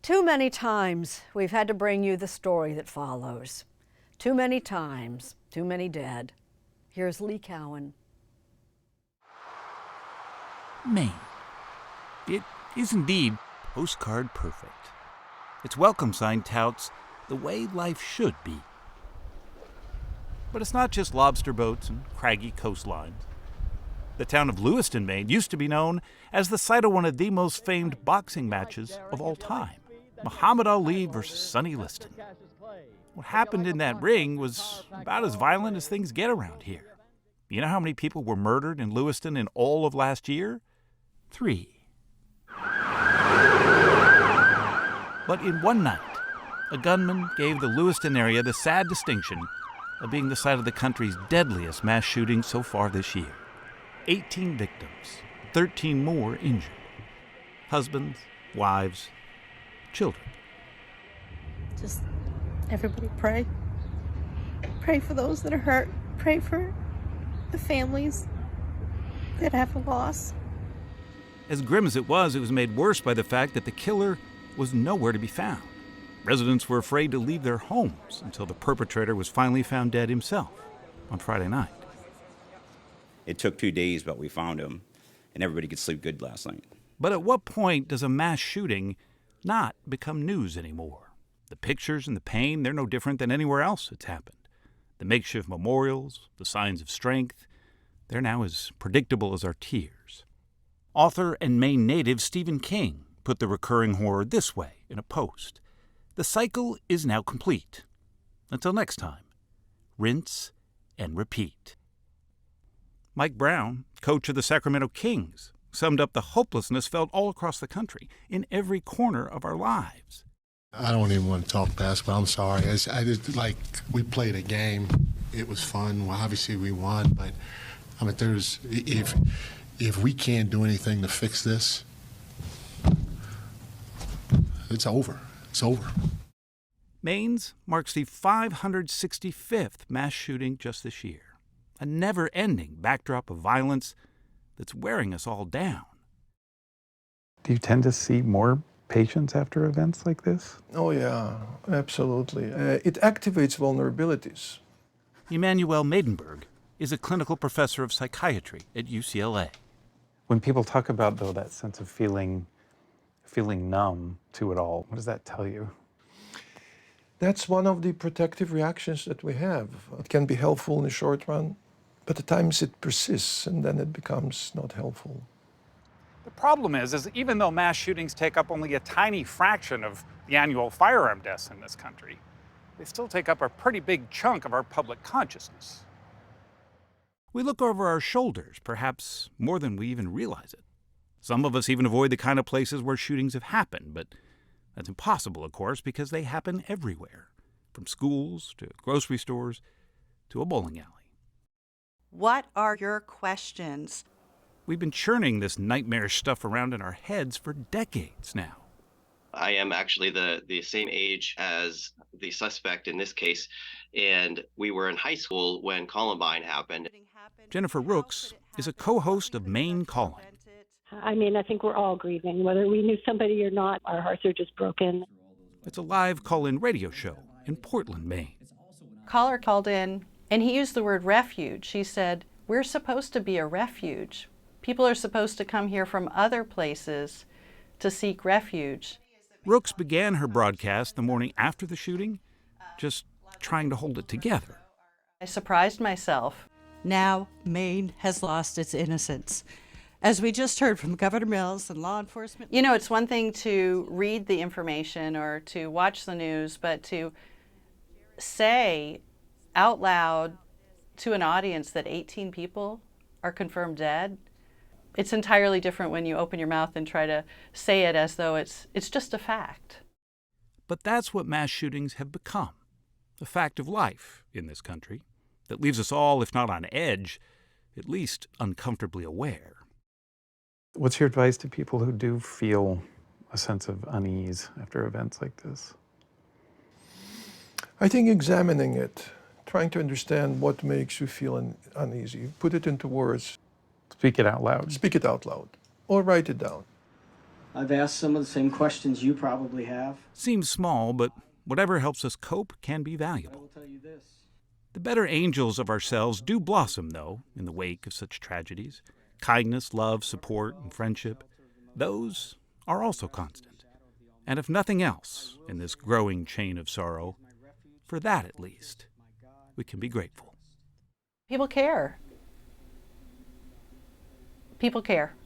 Too many times we've had to bring you the story that follows. Too many times, too many dead. Here's Lee Cowan. Maine. It is indeed postcard perfect. Its welcome sign touts the way life should be. But it's not just lobster boats and craggy coastlines. The town of Lewiston, Maine, used to be known as the site of one of the most famed boxing matches of all time, Muhammad Ali versus Sonny Liston. What happened in that ring was about as violent as things get around here. You know how many people were murdered in Lewiston in all of last year? 3. But in one night, a gunman gave the Lewiston area the sad distinction of being the site of the country's deadliest mass shooting so far this year. 18 victims, 13 more injured. Husbands, wives, children. Just everybody pray. Pray for those that are hurt. Pray for the families that have a loss. As grim as it was made worse by the fact that the killer was nowhere to be found. Residents were afraid to leave their homes until the perpetrator was finally found dead himself on Friday night. It took 2 days, but we found him, and everybody could sleep good last night. But at what point does a mass shooting not become news anymore? The pictures and the pain, they're no different than anywhere else it's happened. The makeshift memorials, the signs of strength, they're now as predictable as our tears. Author and Maine native Stephen King put the recurring horror this way in a post. The cycle is now complete. Until next time, rinse and repeat. Mike Brown, coach of the Sacramento Kings, summed up the hopelessness felt all across the country, in every corner of our lives. I don't even want to talk basketball. I'm sorry. I just like, we played a game. It was fun. Well, obviously we won, but I mean, if we can't do anything to fix this, it's over. It's over. Maine's marks the 565th mass shooting just this year, a never-ending backdrop of violence that's wearing us all down. Do you tend to see more patients after events like this? Oh yeah, absolutely. It activates vulnerabilities. Emanuel Maidenberg is a clinical professor of psychiatry at UCLA. When people talk about, though, that sense of feeling numb to it all, what does that tell you? That's one of the protective reactions that we have. It can be helpful in the short run, but at times it persists and then it becomes not helpful. The problem is even though mass shootings take up only a tiny fraction of the annual firearm deaths in this country, they still take up a pretty big chunk of our public consciousness. We look over our shoulders, perhaps more than we even realize it. Some of us even avoid the kind of places where shootings have happened, but that's impossible, of course, because they happen everywhere, from schools to grocery stores to a bowling alley. What are your questions? We've been churning this nightmarish stuff around in our heads for decades now. I am actually the same age as the suspect in this case, and we were in high school when Columbine happened. Jennifer Rooks is a co-host of Maine Calling. I mean, I think we're all grieving. Whether we knew somebody or not, our hearts are just broken. It's a live call-in radio show in Portland, Maine. Caller called in, and he used the word refuge. He said, we're supposed to be a refuge. People are supposed to come here from other places to seek refuge. Rooks began her broadcast the morning after the shooting, just trying to hold it together. I surprised myself. Now Maine has lost its innocence. As we just heard from Governor Mills and law enforcement. You know, it's one thing to read the information or to watch the news, but to say out loud to an audience that 18 people are confirmed dead, it's entirely different when you open your mouth and try to say it as though it's just a fact. But that's what mass shootings have become, a fact of life in this country that leaves us all, if not on edge, at least uncomfortably aware. What's your advice to people who do feel a sense of unease after events like this? I think examining it, trying to understand what makes you feel uneasy, put it into words. Speak it out loud. Speak it out loud, or write it down. I've asked some of the same questions you probably have. Seems small, but whatever helps us cope can be valuable. I will tell you this. The better angels of ourselves do blossom, though, in the wake of such tragedies. Kindness, love, support, and friendship, those are also constant. And if nothing else in this growing chain of sorrow, for that at least, we can be grateful. People care. People care.